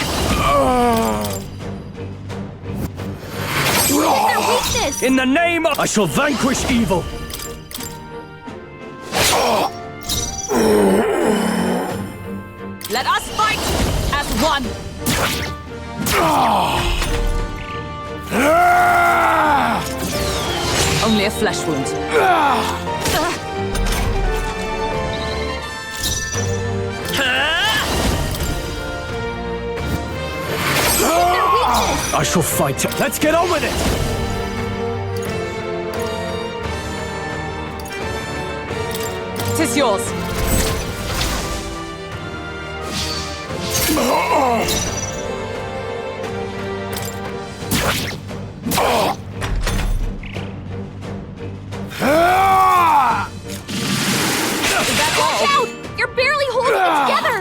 In the name of... I shall vanquish evil! Let us fight as one. Only a flesh wound. I shall fight. Let's get on with it! Tis yours. Watch out! You're barely holding it together!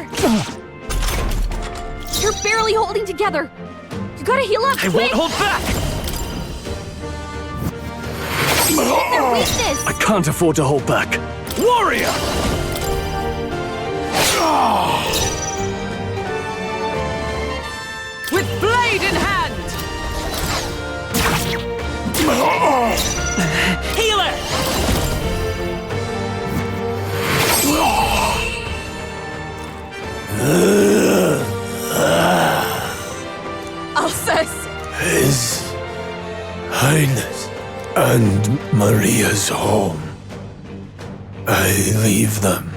You're barely holding together! You gotta heal up, I won't hold back! Their weakness! I can't afford to hold back. Warrior! With blade in hand! Healer! Alsace! His Highness and Maria's home. I leave them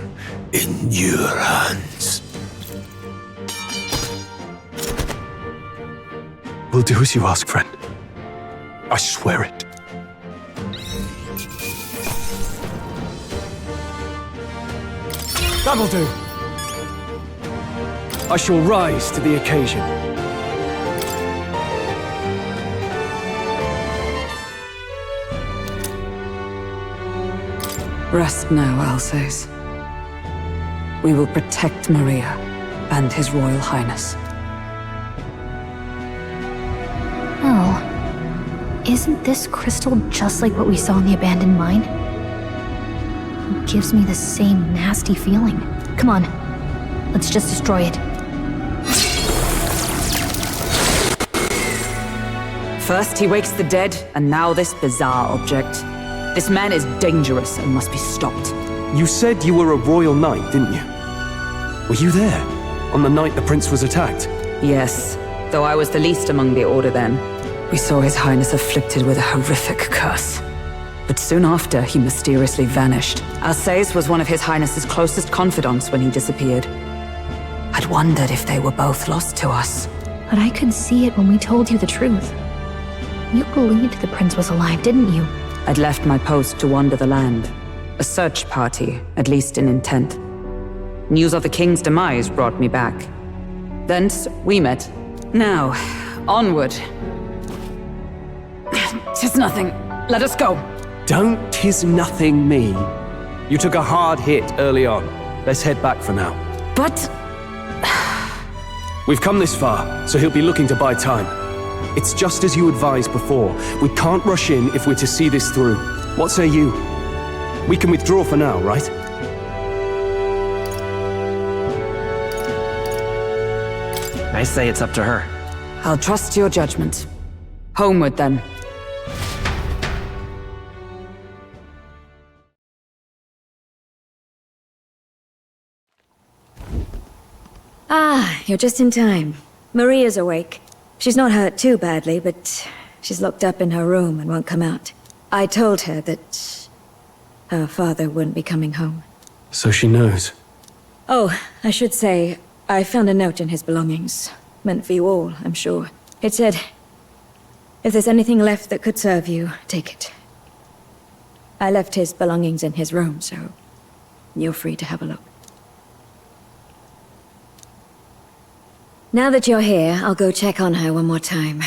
in your hands. We'll do as you ask, friend. I swear it. That'll do. I shall rise to the occasion. Rest now, Alsace. We will protect Maria and His Royal Highness. Oh. Isn't this crystal just like what we saw in the abandoned mine? It gives me the same nasty feeling. Come on. Let's just destroy it. First he wakes the dead, and now this bizarre object. This man is dangerous and must be stopped. You said you were a royal knight, didn't you? Were you there on the night the prince was attacked? Yes, though I was the least among the Order then. We saw His Highness afflicted with a horrific curse. But soon after, he mysteriously vanished. Alsace was one of His Highness's closest confidants when he disappeared. I'd wondered if they were both lost to us. But I could see it when we told you the truth. You believed the prince was alive, didn't you? I'd left my post to wander the land. A search party, at least in intent. News of the king's demise brought me back. Thence, we met. Now, onward. 'Tis nothing. Let us go. Don't tis nothing me. You took a hard hit early on. Let's head back for now. But... We've come this far, so he'll be looking to buy time. It's just as you advised before. We can't rush in if we're to see this through. What say you? We can withdraw for now, right? I say it's up to her. I'll trust your judgment. Homeward, then. Ah, you're just in time. Maria's awake. She's not hurt too badly, but She's locked up in her room and won't come out. I told her that her father wouldn't be coming home. So she knows. Oh, I should say, I found a note in his belongings. Meant for you all, I'm sure. It said, if there's anything left that could serve you, take it. I left his belongings in his room, so you're free to have a look. Now that you're here, I'll go check on her one more time.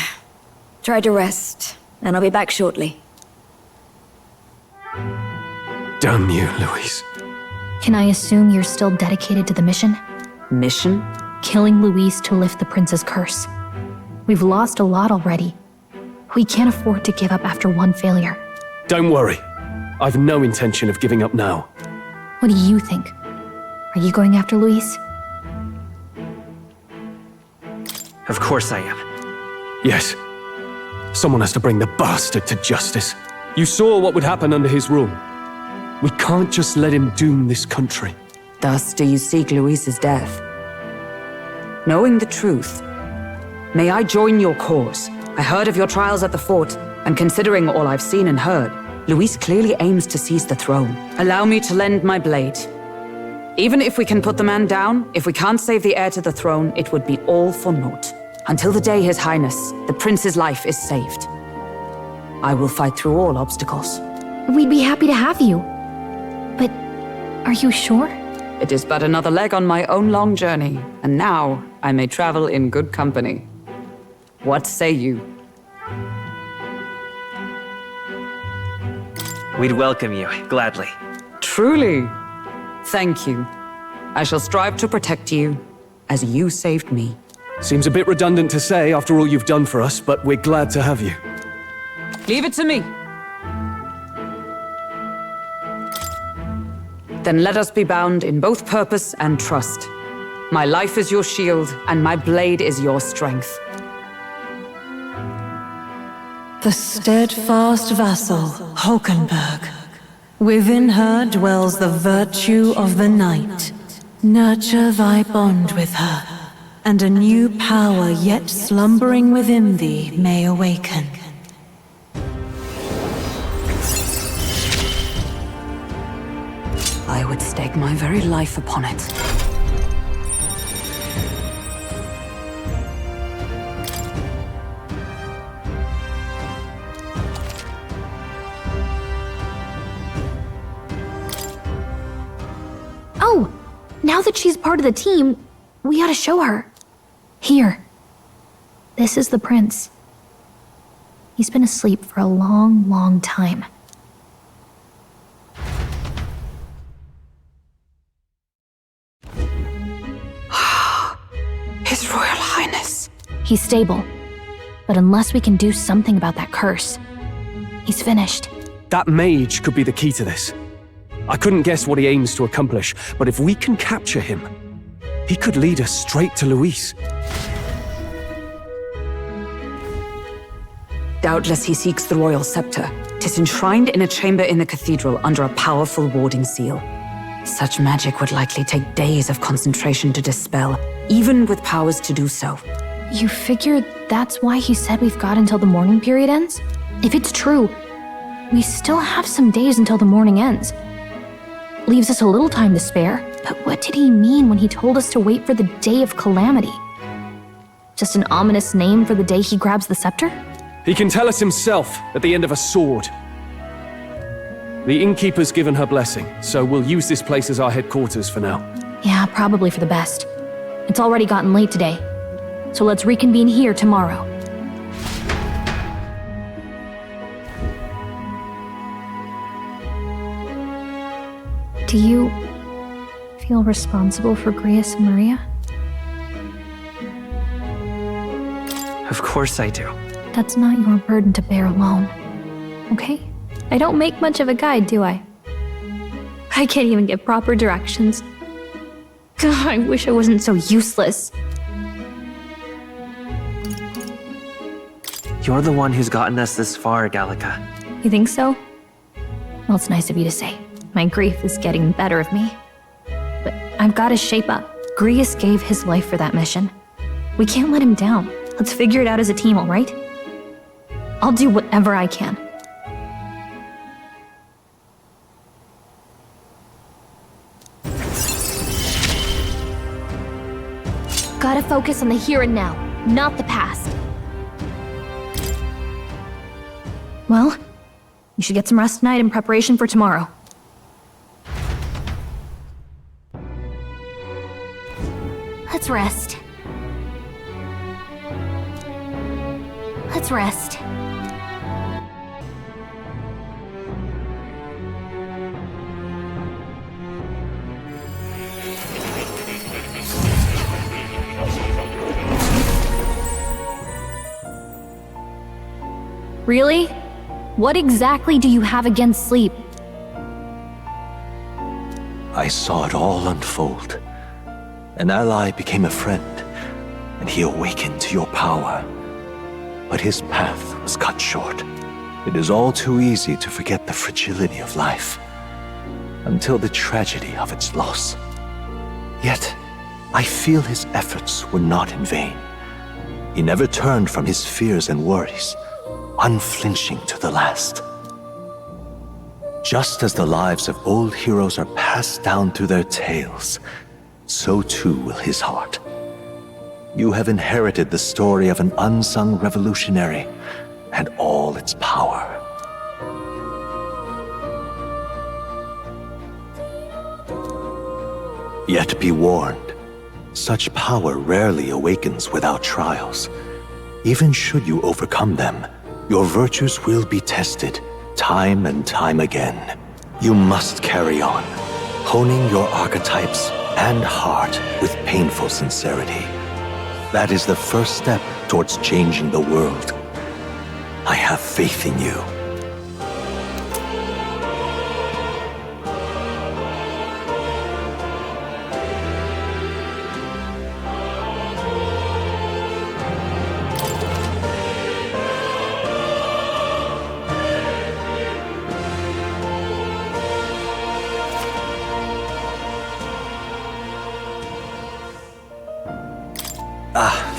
Try to rest, and I'll be back shortly. Damn you, Louise. Can I assume you're still dedicated to the mission? Mission? Killing Louise to lift the prince's curse. We've lost a lot already. We can't afford to give up after one failure. Don't worry. I've no intention of giving up now. What do you think? Are you going after Louise? Of course I am. Yes. Someone has to bring the bastard to justice. You saw what would happen under his rule. We can't just let him doom this country. Thus do you seek Louise's death. Knowing the truth, may I join your cause? I heard of your trials at the fort, and considering all I've seen and heard, Louise clearly aims to seize the throne. Allow me to lend my blade. Even if we can put the man down, if we can't save the heir to the throne, it would be all for naught. Until the day His Highness, the prince's life, is saved. I will fight through all obstacles. We'd be happy to have you. But are you sure? It is but another leg on my own long journey, and now I may travel in good company. What say you? We'd welcome you, gladly. Truly? Thank you. I shall strive to protect you, as you saved me. Seems a bit redundant to say after all you've done for us, but we're glad to have you. Leave it to me. Then let us be bound in both purpose and trust. My life is your shield, and my blade is your strength. The steadfast vassal, Hulkenberg. Within her dwells the virtue of the knight. Nurture thy bond with her, and a new power yet slumbering within thee may awaken. I would stake my very life upon it. Oh! Now that she's part of the team, we ought to show her. Here. This is the prince. He's been asleep for a long, long time. His Royal Highness. He's stable. But unless we can do something about that curse, he's finished. That mage could be the key to this. I couldn't guess what he aims to accomplish, but if we can capture him, he could lead us straight to Louise. Doubtless he seeks the royal scepter. 'Tis enshrined in a chamber in the cathedral under a powerful warding seal. Such magic would likely take days of concentration to dispel, even with powers to do so. You figure that's why he said we've got until the mourning period ends? If it's true, we still have some days until the mourning ends. Leaves us a little time to spare, but what did he mean when he told us to wait for the day of calamity? Just an ominous name for the day he grabs the scepter? He can tell us himself at the end of a sword. The innkeeper's given her blessing, so we'll use this place as our headquarters for now. Yeah, probably for the best. It's already gotten late today, so let's reconvene here tomorrow. Do you feel responsible for Grius and Maria? Of course I do. That's not your burden to bear alone, okay? I don't make much of a guide, do I? I can't even get proper directions. God, I wish I wasn't so useless. You're the one who's gotten us this far, Gallica. You think so? Well, it's nice of you to say. My grief is getting the better of me. But I've got to shape up. Grius gave his life for that mission. We can't let him down. Let's figure it out as a team, all right? I'll do whatever I can. Gotta focus on the here and now, not the past. Well, you should get some rest tonight in preparation for tomorrow. Let's rest. Let's rest. Really? What exactly do you have against sleep? I saw it all unfold. An ally became a friend, and he awakened to your power. But his path was cut short. It is all too easy to forget the fragility of life, until the tragedy of its loss. Yet, I feel his efforts were not in vain. He never turned from his fears and worries, unflinching to the last. Just as the lives of old heroes are passed down through their tales, so too will his heart. You have inherited the story of an unsung revolutionary and all its power. Yet be warned, such power rarely awakens without trials. Even should you overcome them, your virtues will be tested time and time again. You must carry on, honing your archetypes and heart with painful sincerity. That is the first step towards changing the world. I have faith in you.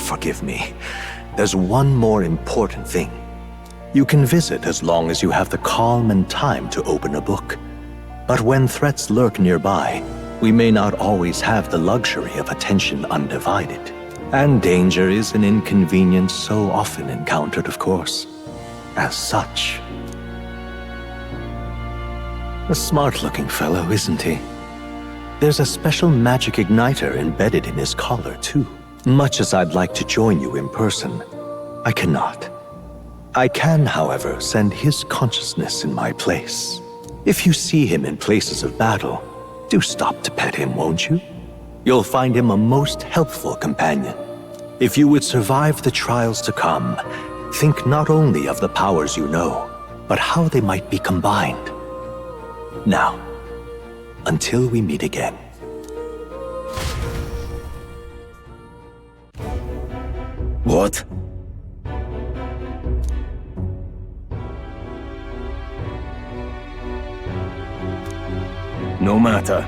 Forgive me. There's one more important thing. You can visit as long as you have the calm and time to open a book. But when threats lurk nearby, we may not always have the luxury of attention undivided. And danger is an inconvenience so often encountered, of course. As such. A smart-looking fellow, isn't he? There's a special magic igniter embedded in his collar, too. Much as I'd like to join you in person, I cannot. I can, however, send his consciousness in my place. If you see him in places of battle, do stop to pet him, won't you? You'll find him a most helpful companion. If you would survive the trials to come, think not only of the powers you know, but how they might be combined. Now, until we meet again. What? No matter.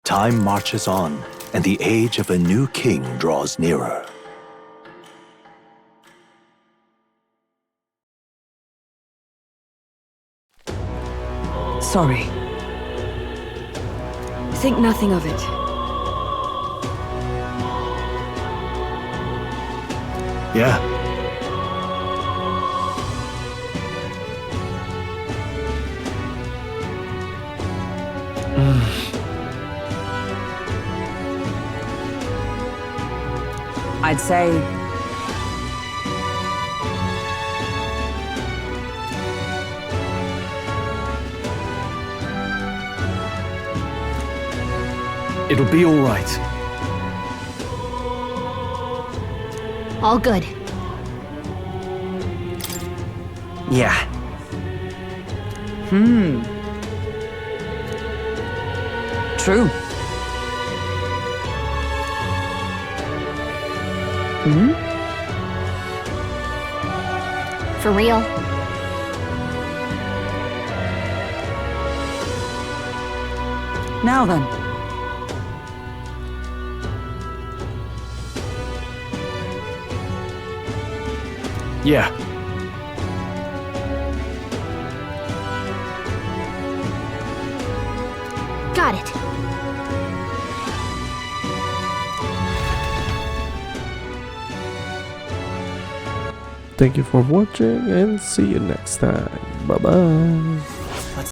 Time marches on, and the age of a new king draws nearer. Sorry. Think nothing of it. Yeah. I'd say... It'll be all right. All good. Yeah. True. For real. Now then. Yeah. Got it. Thank you for watching and see you next time. Bye bye.